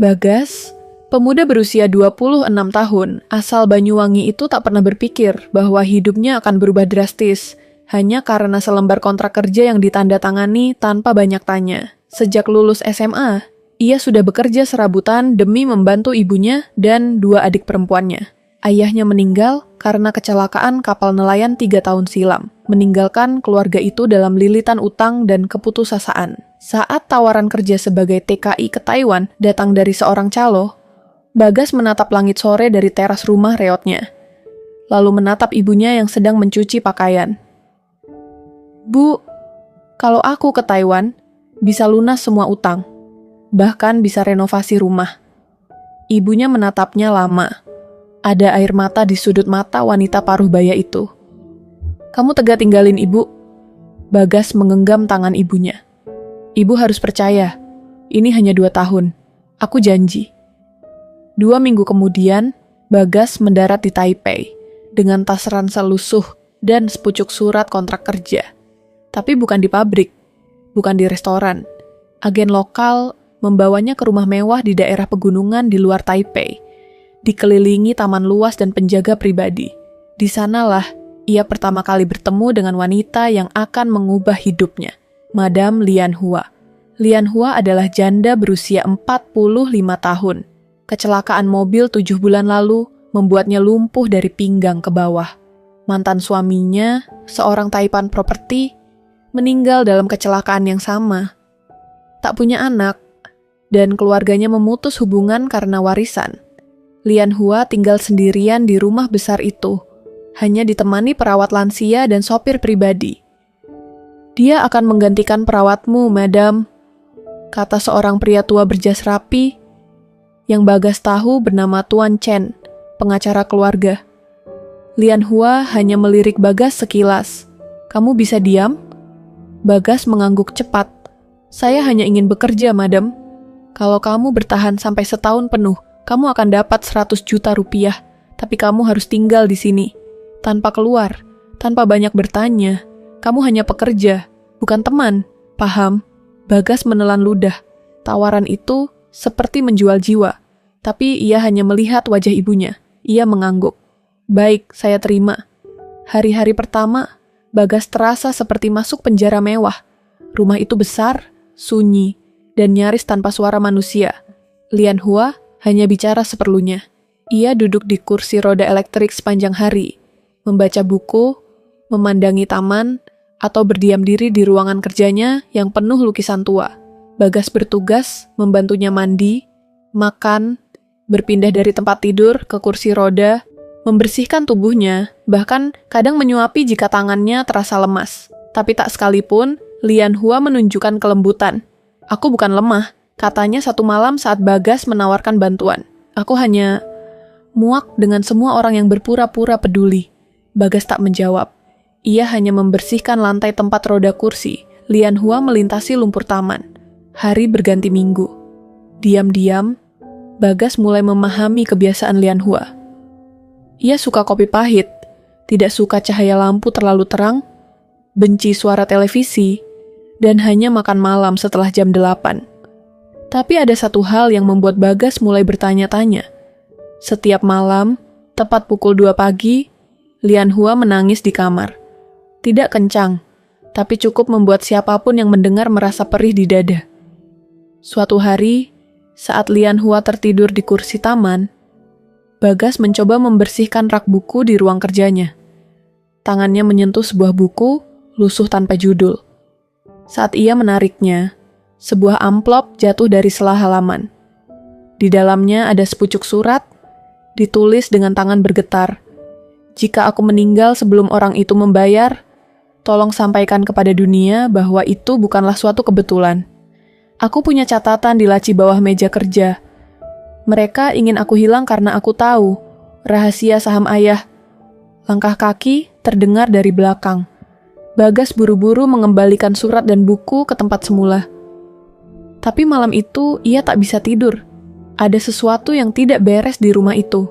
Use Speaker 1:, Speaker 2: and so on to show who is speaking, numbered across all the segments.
Speaker 1: Bagas, pemuda berusia 26 tahun, asal Banyuwangi itu tak pernah berpikir bahwa hidupnya akan berubah drastis, hanya karena selembar kontrak kerja yang ditandatangani tanpa banyak tanya. Sejak lulus SMA, ia sudah bekerja serabutan demi membantu ibunya dan 2 adik perempuannya. Ayahnya meninggal karena kecelakaan kapal nelayan 3 tahun silam, meninggalkan keluarga itu dalam lilitan utang dan keputusasaan. Saat tawaran kerja sebagai TKI ke Taiwan datang dari seorang calo, Bagas menatap langit sore dari teras rumah reotnya, lalu menatap ibunya yang sedang mencuci pakaian. "Bu, kalau aku ke Taiwan, bisa lunas semua utang, bahkan bisa renovasi rumah." Ibunya menatapnya lama. Ada air mata di sudut mata wanita paruh baya itu. "Kamu tega tinggalin ibu?" Bagas menggenggam tangan ibunya. "Ibu harus percaya, ini hanya 2 tahun. Aku janji." 2 minggu kemudian, Bagas mendarat di Taipei dengan tas ransel lusuh dan sepucuk surat kontrak kerja. Tapi bukan di pabrik, bukan di restoran. Agen lokal membawanya ke rumah mewah di daerah pegunungan di luar Taipei, dikelilingi taman luas dan penjaga pribadi. Di sanalah ia pertama kali bertemu dengan wanita yang akan mengubah hidupnya, Madam Lian Hua. Lian Hua adalah janda berusia 45 tahun. Kecelakaan mobil 7 bulan lalu membuatnya lumpuh dari pinggang ke bawah. Mantan suaminya, seorang taipan properti, meninggal dalam kecelakaan yang sama. Tak punya anak, dan keluarganya memutus hubungan karena warisan. Lian Hua tinggal sendirian di rumah besar itu, hanya ditemani perawat lansia dan sopir pribadi. "Dia akan menggantikan perawatmu, madam," kata seorang pria tua berjas rapi, yang Bagas tahu bernama Tuan Chen, pengacara keluarga. Lian Hua hanya melirik Bagas sekilas. "Kamu bisa diam?" Bagas mengangguk cepat. "Saya hanya ingin bekerja, madam. Kalau kamu bertahan sampai setahun penuh, kamu akan dapat 100 juta rupiah, tapi kamu harus tinggal di sini. Tanpa keluar, tanpa banyak bertanya. Kamu hanya pekerja, bukan teman. Paham?" Bagas menelan ludah. Tawaran itu seperti menjual jiwa, tapi ia hanya melihat wajah ibunya. Ia mengangguk. "Baik, saya terima." Hari-hari pertama, Bagas terasa seperti masuk penjara mewah. Rumah itu besar, sunyi, dan nyaris tanpa suara manusia. Lian Hua hanya bicara seperlunya. Ia duduk di kursi roda elektrik sepanjang hari, membaca buku, memandangi taman, atau berdiam diri di ruangan kerjanya yang penuh lukisan tua. Bagas bertugas membantunya mandi, makan, berpindah dari tempat tidur ke kursi roda, membersihkan tubuhnya, bahkan kadang menyuapi jika tangannya terasa lemas. Tapi tak sekalipun, Lian Hua menunjukkan kelembutan. "Aku bukan lemah," katanya satu malam saat Bagas menawarkan bantuan. "Aku hanya muak dengan semua orang yang berpura-pura peduli." Bagas tak menjawab. Ia hanya membersihkan lantai tempat roda kursi. Lian Hua melintasi lumpur taman. Hari berganti minggu. Diam-diam, Bagas mulai memahami kebiasaan Lian Hua. Ia suka kopi pahit, tidak suka cahaya lampu terlalu terang, benci suara televisi, dan hanya makan malam setelah jam 8. Tapi ada satu hal yang membuat Bagas mulai bertanya-tanya. Setiap malam, tepat pukul 2 pagi, Lian Hua menangis di kamar. Tidak kencang, tapi cukup membuat siapapun yang mendengar merasa perih di dada. Suatu hari, saat Lian Hua tertidur di kursi taman, Bagas mencoba membersihkan rak buku di ruang kerjanya. Tangannya menyentuh sebuah buku, lusuh tanpa judul. Saat ia menariknya, sebuah amplop jatuh dari sela halaman. Di dalamnya ada sepucuk surat, ditulis dengan tangan bergetar. "Jika aku meninggal sebelum orang itu membayar, tolong sampaikan kepada dunia bahwa itu bukanlah suatu kebetulan. Aku punya catatan di laci bawah meja kerja. Mereka ingin aku hilang karena aku tahu rahasia saham ayah." Langkah kaki terdengar dari belakang. Bagas buru-buru mengembalikan surat dan buku ke tempat semula. Tapi malam itu ia tak bisa tidur. Ada sesuatu yang tidak beres di rumah itu.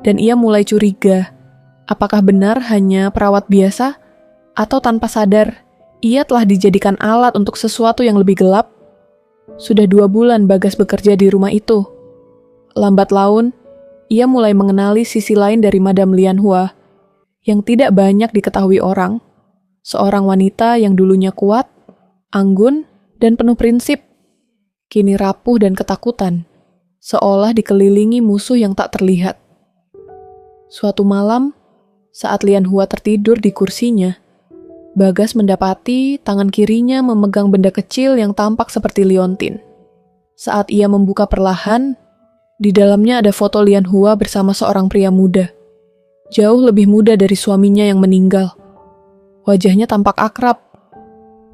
Speaker 1: Dan ia mulai curiga. Apakah benar hanya perawat biasa? Atau tanpa sadar, ia telah dijadikan alat untuk sesuatu yang lebih gelap? Sudah 2 bulan Bagas bekerja di rumah itu. Lambat laun, ia mulai mengenali sisi lain dari Madam Lianhua yang tidak banyak diketahui orang. Seorang wanita yang dulunya kuat, anggun, dan penuh prinsip, kini rapuh dan ketakutan, seolah dikelilingi musuh yang tak terlihat. Suatu malam, saat Lianhua tertidur di kursinya, Bagas mendapati tangan kirinya memegang benda kecil yang tampak seperti liontin. Saat ia membuka perlahan, di dalamnya ada foto Lianhua bersama seorang pria muda, jauh lebih muda dari suaminya yang meninggal. Wajahnya tampak akrab,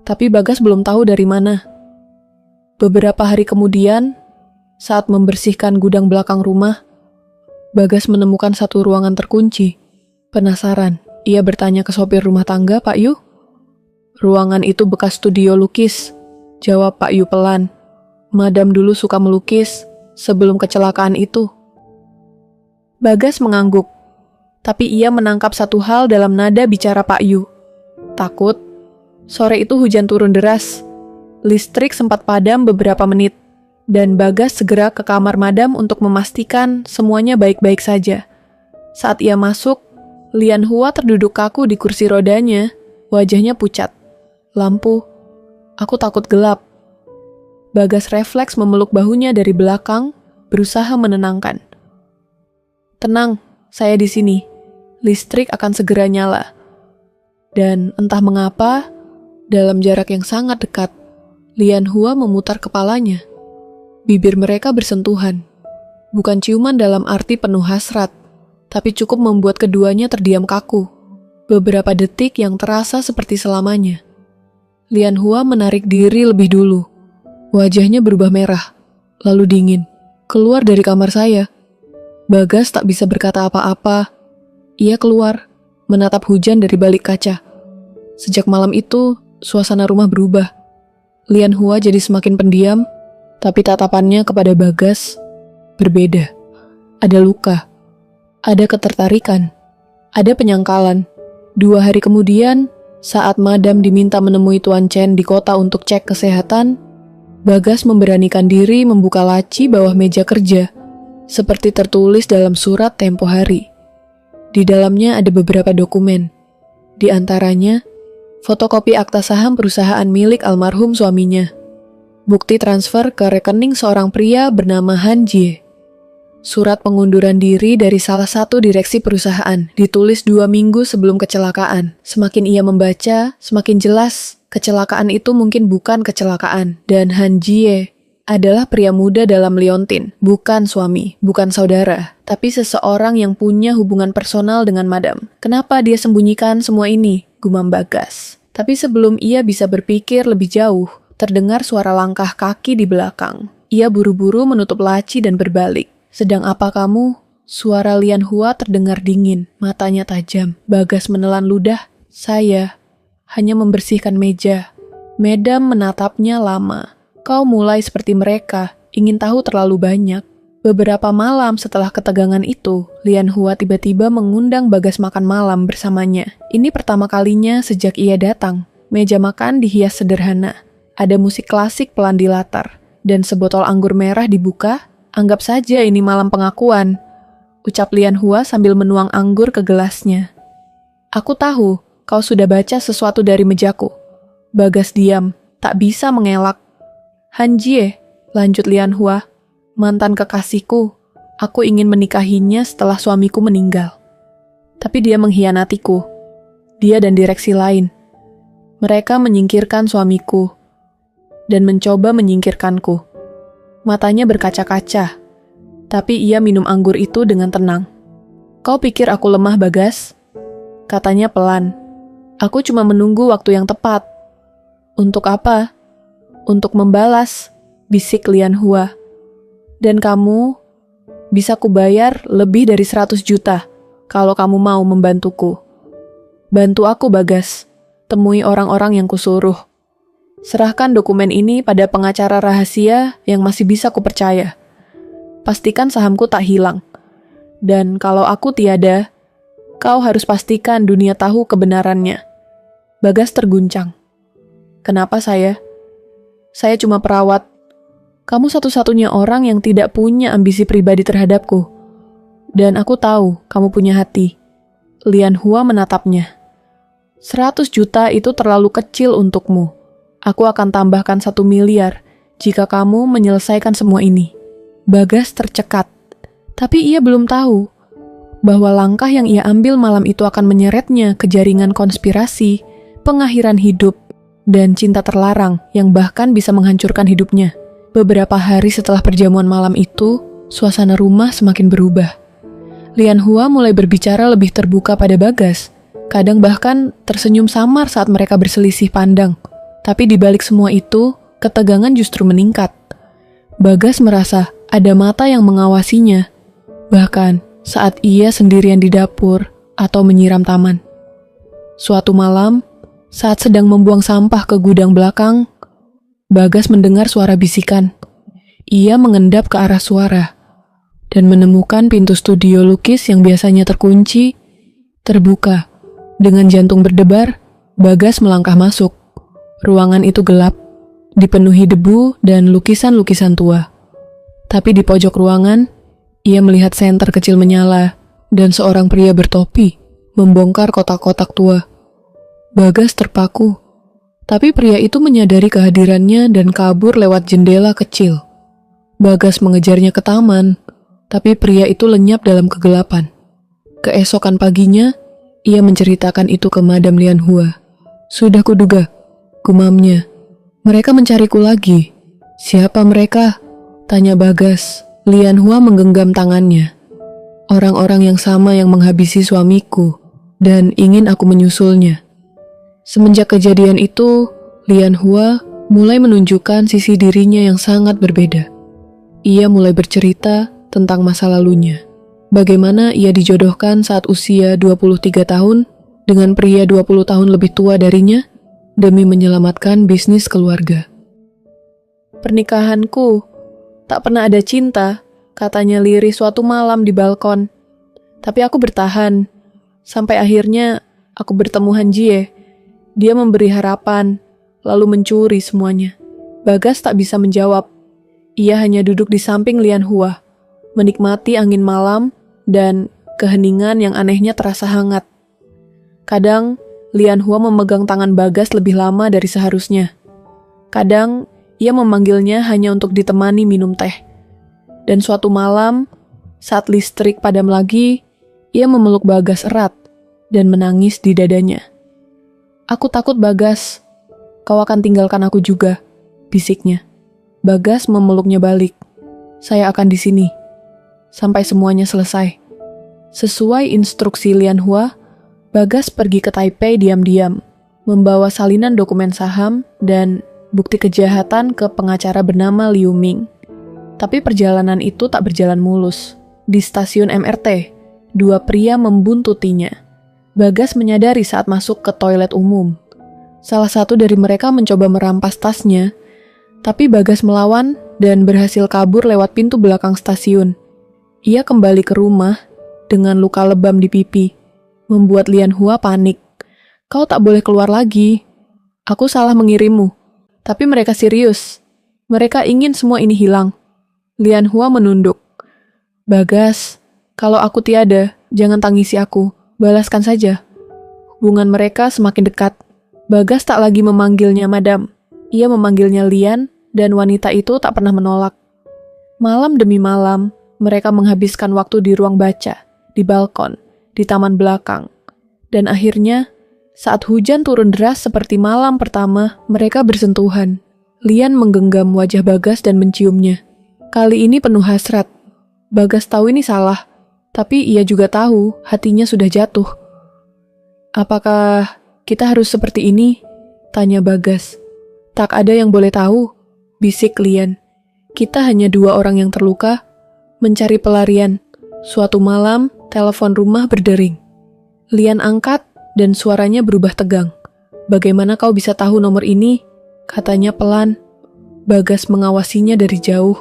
Speaker 1: tapi Bagas belum tahu dari mana. Beberapa hari kemudian, saat membersihkan gudang belakang rumah, Bagas menemukan satu ruangan terkunci. Penasaran, ia bertanya ke sopir rumah tangga, "Pak Yu?" "Ruangan itu bekas studio lukis," jawab Pak Yu pelan. "Madam dulu suka melukis sebelum kecelakaan itu." Bagas mengangguk, tapi ia menangkap satu hal dalam nada bicara Pak Yu. Takut. Sore itu hujan turun deras. Listrik sempat padam beberapa menit, dan Bagas segera ke kamar Madam untuk memastikan semuanya baik-baik saja. Saat ia masuk, Lianhua terduduk kaku di kursi rodanya, wajahnya pucat. "Lampu, aku takut gelap." Bagas refleks memeluk bahunya dari belakang, berusaha menenangkan. "Tenang, saya di sini. Listrik akan segera nyala." Dan entah mengapa, dalam jarak yang sangat dekat, Lianhua memutar kepalanya. Bibir mereka bersentuhan. Bukan ciuman dalam arti penuh hasrat, tapi cukup membuat keduanya terdiam kaku. Beberapa detik yang terasa seperti selamanya. Lianhua menarik diri lebih dulu. Wajahnya berubah merah, lalu dingin. "Keluar dari kamar saya." Bagas tak bisa berkata apa-apa. Ia keluar, menatap hujan dari balik kaca. Sejak malam itu, suasana rumah berubah. Lianhua jadi semakin pendiam, tapi tatapannya kepada Bagas berbeda. Ada luka, ada ketertarikan, ada penyangkalan. 2 hari kemudian, saat Madam diminta menemui Tuan Chen di kota untuk cek kesehatan, Bagas memberanikan diri membuka laci bawah meja kerja, seperti tertulis dalam surat tempo hari. Di dalamnya ada beberapa dokumen. Di antaranya, fotokopi akta saham perusahaan milik almarhum suaminya. Bukti transfer ke rekening seorang pria bernama Han Jie. Surat pengunduran diri dari salah satu direksi perusahaan, ditulis 2 minggu sebelum kecelakaan. Semakin ia membaca, semakin jelas kecelakaan itu mungkin bukan kecelakaan. Dan Han Jie adalah pria muda dalam liontin, bukan suami, bukan saudara, tapi seseorang yang punya hubungan personal dengan Madam. Kenapa dia sembunyikan semua ini? Gumam Bagas. Tapi sebelum ia bisa berpikir lebih jauh, terdengar suara langkah kaki di belakang. Ia buru-buru menutup laci dan berbalik. "Sedang apa kamu?" Suara Lianhua terdengar dingin, matanya tajam. Bagas menelan ludah. "Saya hanya membersihkan meja." Madam menatapnya lama. "Kau mulai seperti mereka, ingin tahu terlalu banyak." Beberapa malam setelah ketegangan itu, Lianhua tiba-tiba mengundang Bagas makan malam bersamanya. Ini pertama kalinya sejak ia datang. Meja makan dihias sederhana. Ada musik klasik pelan di latar, dan sebotol anggur merah dibuka. "Anggap saja ini malam pengakuan," ucap Lianhua sambil menuang anggur ke gelasnya. "Aku tahu, kau sudah baca sesuatu dari mejaku." Bagas diam, tak bisa mengelak. "Han Jie," lanjut Lianhua, "mantan kekasihku. Aku ingin menikahinya setelah suamiku meninggal. Tapi dia mengkhianatiku. Dia dan direksi lain. Mereka menyingkirkan suamiku dan mencoba menyingkirkanku." Matanya berkaca-kaca, tapi ia minum anggur itu dengan tenang. "Kau pikir aku lemah, Bagas?" Katanya pelan. "Aku cuma menunggu waktu yang tepat." "Untuk apa?" "Untuk membalas," bisik Lianhua. "Dan kamu bisa kubayar lebih dari 100 juta kalau kamu mau membantuku." "Bantu aku, Bagas. Temui orang-orang yang kusuruh. Serahkan dokumen ini pada pengacara rahasia yang masih bisa kupercaya. Pastikan sahamku tak hilang. Dan kalau aku tiada, kau harus pastikan dunia tahu kebenarannya." Bagas terguncang. "Kenapa saya? Saya cuma perawat. Kamu satu-satunya orang yang tidak punya ambisi pribadi terhadapku. Dan aku tahu kamu punya hati. Lian Hua menatapnya. 100 juta itu terlalu kecil untukmu. Aku akan tambahkan 1 miliar jika kamu menyelesaikan semua ini. Bagas tercekat. Tapi ia belum tahu bahwa langkah yang ia ambil malam itu akan menyeretnya ke jaringan konspirasi, pengakhiran hidup, dan cinta terlarang yang bahkan bisa menghancurkan hidupnya. Beberapa hari setelah perjamuan malam itu, suasana rumah semakin berubah. Lian Hua mulai berbicara lebih terbuka pada Bagas. Kadang bahkan tersenyum samar saat mereka berselisih pandang. Tapi di balik semua itu, ketegangan justru meningkat. Bagas merasa ada mata yang mengawasinya. Bahkan saat ia sendirian di dapur atau menyiram taman. Suatu malam, saat sedang membuang sampah ke gudang belakang, Bagas mendengar suara bisikan. Ia mengendap ke arah suara dan menemukan pintu studio lukis yang biasanya terkunci, terbuka. Dengan jantung berdebar, Bagas melangkah masuk. Ruangan itu gelap, dipenuhi debu dan lukisan-lukisan tua. Tapi di pojok ruangan, ia melihat senter kecil menyala dan seorang pria bertopi membongkar kotak-kotak tua. Bagas terpaku. Tapi pria itu menyadari kehadirannya dan kabur lewat jendela kecil. Bagas mengejarnya ke taman, tapi pria itu lenyap dalam kegelapan. Keesokan paginya, ia menceritakan itu ke Madam Lian Hua. Sudah kuduga, gumamnya. Mereka mencariku lagi. Siapa mereka? Tanya Bagas. Lian Hua menggenggam tangannya. Orang-orang yang sama yang menghabisi suamiku dan ingin aku menyusulnya. Semenjak kejadian itu, Lian Hua mulai menunjukkan sisi dirinya yang sangat berbeda. Ia mulai bercerita tentang masa lalunya. Bagaimana ia dijodohkan saat usia 23 tahun dengan pria 20 tahun lebih tua darinya demi menyelamatkan bisnis keluarga. Pernikahanku, tak pernah ada cinta, katanya lirih suatu malam di balkon. Tapi aku bertahan, sampai akhirnya aku bertemu Han Jie. Dia memberi harapan, lalu mencuri semuanya. Bagas tak bisa menjawab. Ia hanya duduk di samping Lian Hua, menikmati angin malam dan keheningan yang anehnya terasa hangat. Kadang, Lian Hua memegang tangan Bagas lebih lama dari seharusnya. Kadang, ia memanggilnya hanya untuk ditemani minum teh. Dan suatu malam, saat listrik padam lagi, ia memeluk Bagas erat dan menangis di dadanya. Aku takut Bagas, kau akan tinggalkan aku juga, bisiknya. Bagas memeluknya balik. Saya akan di sini, sampai semuanya selesai. Sesuai instruksi Lian Hua, Bagas pergi ke Taipei diam-diam, membawa salinan dokumen saham dan bukti kejahatan ke pengacara bernama Liu Ming. Tapi perjalanan itu tak berjalan mulus. Di stasiun MRT, dua pria membuntutinya. Bagas menyadari saat masuk ke toilet umum. Salah satu dari mereka mencoba merampas tasnya, tapi Bagas melawan dan berhasil kabur lewat pintu belakang stasiun. Ia kembali ke rumah dengan luka lebam di pipi, membuat Lian Hua panik. Kau tak boleh keluar lagi. Aku salah mengirimmu. Tapi mereka serius. Mereka ingin semua ini hilang. Lian Hua menunduk. Bagas, kalau aku tiada, jangan tangisi aku. Balaskan saja. Hubungan mereka semakin dekat. Bagas tak lagi memanggilnya Madam. Ia memanggilnya Lian, dan wanita itu tak pernah menolak. Malam demi malam, mereka menghabiskan waktu di ruang baca, di balkon, di taman belakang. Dan akhirnya, saat hujan turun deras seperti malam pertama, mereka bersentuhan. Lian menggenggam wajah Bagas dan menciumnya. Kali ini penuh hasrat. Bagas tahu ini salah. Tapi ia juga tahu hatinya sudah jatuh. Apakah kita harus seperti ini? Tanya Bagas. Tak ada yang boleh tahu, bisik Lian. Kita hanya dua orang yang terluka, mencari pelarian. Suatu malam, telepon rumah berdering. Lian angkat dan suaranya berubah tegang. Bagaimana kau bisa tahu nomor ini? Katanya pelan. Bagas mengawasinya dari jauh.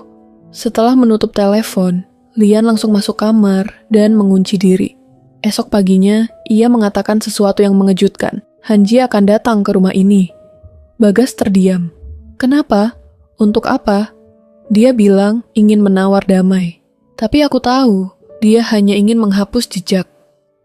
Speaker 1: Setelah menutup telepon, Lian langsung masuk kamar dan mengunci diri. Esok paginya, ia mengatakan sesuatu yang mengejutkan. Han Jie akan datang ke rumah ini. Bagas terdiam. Kenapa? Untuk apa? Dia bilang ingin menawar damai. Tapi aku tahu, dia hanya ingin menghapus jejak.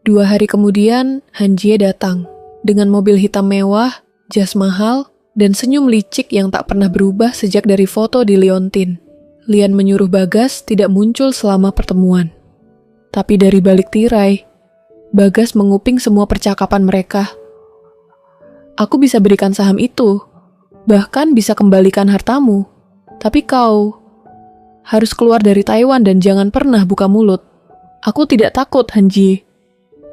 Speaker 1: 2 hari kemudian, Han Jie datang. Dengan mobil hitam mewah, jas mahal, dan senyum licik yang tak pernah berubah sejak dari foto di Liontin. Lian menyuruh Bagas tidak muncul selama pertemuan. Tapi dari balik tirai, Bagas menguping semua percakapan mereka. Aku bisa berikan saham itu, bahkan bisa kembalikan hartamu. Tapi kau harus keluar dari Taiwan dan jangan pernah buka mulut. Aku tidak takut, Han Jie.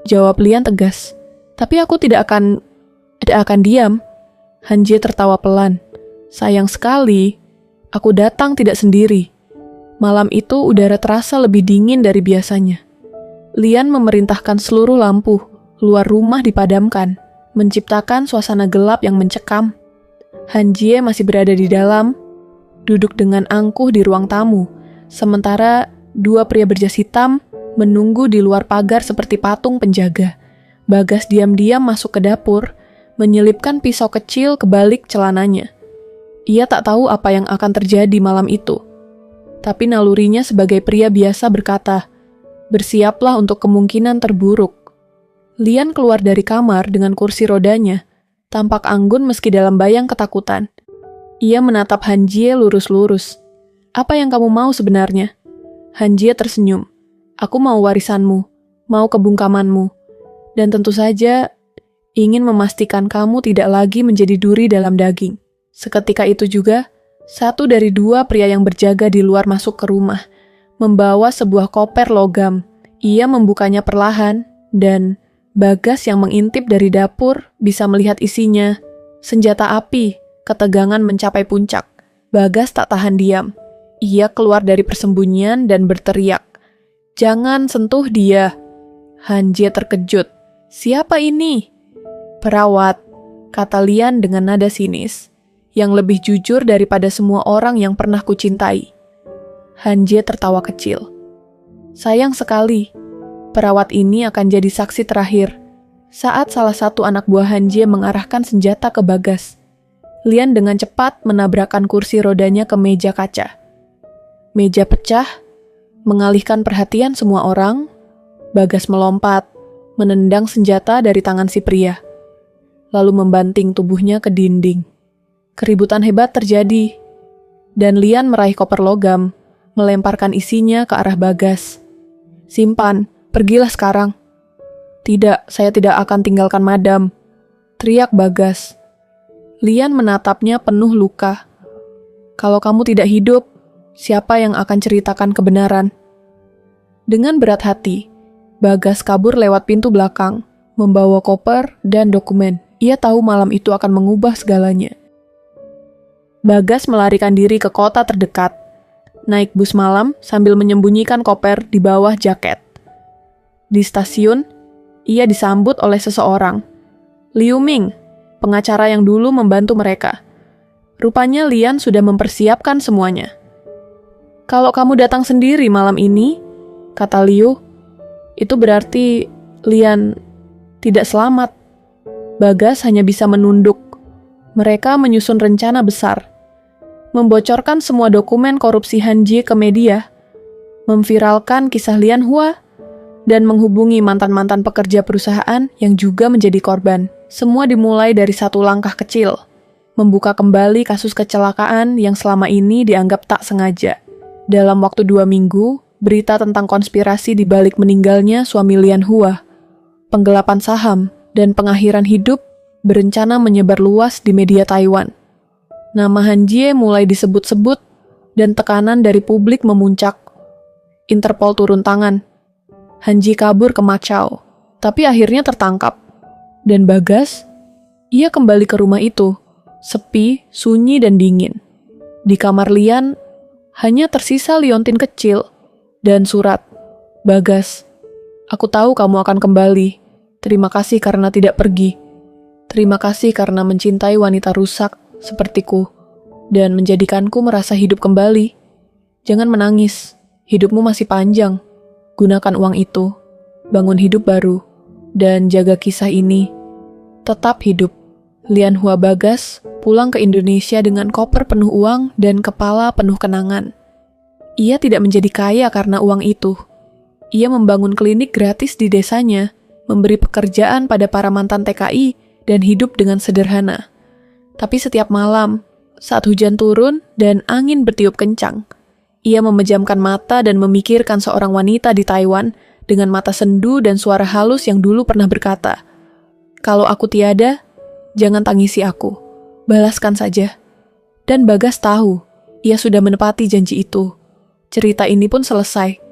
Speaker 1: Jawab Lian tegas. Tapi aku tidak akan diam. Han Jie tertawa pelan. Sayang sekali, aku datang tidak sendiri. Malam itu udara terasa lebih dingin dari biasanya. Lian memerintahkan seluruh lampu luar rumah dipadamkan, menciptakan suasana gelap yang mencekam. Han Jie masih berada di dalam, duduk dengan angkuh di ruang tamu, sementara 2 pria berjas hitam menunggu di luar pagar seperti patung penjaga. Bagas diam-diam masuk ke dapur, menyelipkan pisau kecil ke balik celananya. Ia tak tahu apa yang akan terjadi malam itu. Tapi nalurinya sebagai pria biasa berkata, bersiaplah untuk kemungkinan terburuk. Lian keluar dari kamar dengan kursi rodanya, tampak anggun meski dalam bayang ketakutan. Ia menatap Han Jie lurus-lurus. Apa yang kamu mau sebenarnya? Han Jie tersenyum. Aku mau warisanmu, mau kebungkamanmu, dan tentu saja ingin memastikan kamu tidak lagi menjadi duri dalam daging. Seketika itu juga, 1 dari 2 pria yang berjaga di luar masuk ke rumah, membawa sebuah koper logam. Ia membukanya perlahan, dan Bagas yang mengintip dari dapur bisa melihat isinya. Senjata api, ketegangan mencapai puncak. Bagas tak tahan diam. Ia keluar dari persembunyian dan berteriak, "Jangan sentuh dia." Han Jie terkejut. "Siapa ini?" "Perawat," kata Lian dengan nada sinis, "yang lebih jujur daripada semua orang yang pernah kucintai." Han Jie tertawa kecil. "Sayang sekali, perawat ini akan jadi saksi terakhir." Saat salah satu anak buah Han Jie mengarahkan senjata ke Bagas, Lian dengan cepat menabrakkan kursi rodanya ke meja kaca. Meja pecah, mengalihkan perhatian semua orang. Bagas melompat, menendang senjata dari tangan si pria, lalu membanting tubuhnya ke dinding. Keributan hebat terjadi, dan Lian meraih koper logam, melemparkan isinya ke arah Bagas. "Simpan, pergilah sekarang." "Tidak, saya tidak akan tinggalkan madam," teriak Bagas. Lian menatapnya penuh luka. "Kalau kamu tidak hidup, siapa yang akan ceritakan kebenaran?" Dengan berat hati, Bagas kabur lewat pintu belakang, membawa koper dan dokumen. Ia tahu malam itu akan mengubah segalanya. Bagas melarikan diri ke kota terdekat, naik bus malam sambil menyembunyikan koper di bawah jaket. Di stasiun, ia disambut oleh seseorang. Liu Ming, pengacara yang dulu membantu mereka. Rupanya Lian sudah mempersiapkan semuanya. "Kalau kamu datang sendiri malam ini," kata Liu, "itu berarti Lian tidak selamat." Bagas hanya bisa menunduk. Mereka menyusun rencana besar. Membocorkan semua dokumen korupsi Han Jie ke media, memviralkan kisah Lian Hua, dan menghubungi mantan-mantan pekerja perusahaan yang juga menjadi korban. Semua dimulai dari satu langkah kecil, membuka kembali kasus kecelakaan yang selama ini dianggap tak sengaja. Dalam waktu 2 minggu, berita tentang konspirasi di balik meninggalnya suami Lian Hua, penggelapan saham, dan pengakhiran hidup berencana menyebar luas di media Taiwan. Nama Han Jie mulai disebut-sebut dan tekanan dari publik memuncak. Interpol turun tangan. Han Jie kabur ke Macau, tapi akhirnya tertangkap. Dan Bagas, ia kembali ke rumah itu, sepi, sunyi, dan dingin. Di kamar Lian, hanya tersisa liontin kecil dan surat. "Bagas, aku tahu kamu akan kembali. Terima kasih karena tidak pergi. Terima kasih karena mencintai wanita rusak sepertiku dan menjadikanku merasa hidup kembali. Jangan menangis, hidupmu masih panjang. Gunakan uang itu, bangun hidup baru, dan jaga kisah ini. Tetap hidup." Lian Hua Bagas pulang ke Indonesia dengan koper penuh uang dan kepala penuh kenangan. Ia tidak menjadi kaya karena uang itu. Ia membangun klinik gratis di desanya, memberi pekerjaan pada para mantan TKI, dan hidup dengan sederhana. Tapi setiap malam, saat hujan turun dan angin bertiup kencang, ia memejamkan mata dan memikirkan seorang wanita di Taiwan dengan mata sendu dan suara halus yang dulu pernah berkata, "Kalau aku tiada, jangan tangisi aku, balaskan saja." Dan Bagas tahu, ia sudah menepati janji itu. Cerita ini pun selesai.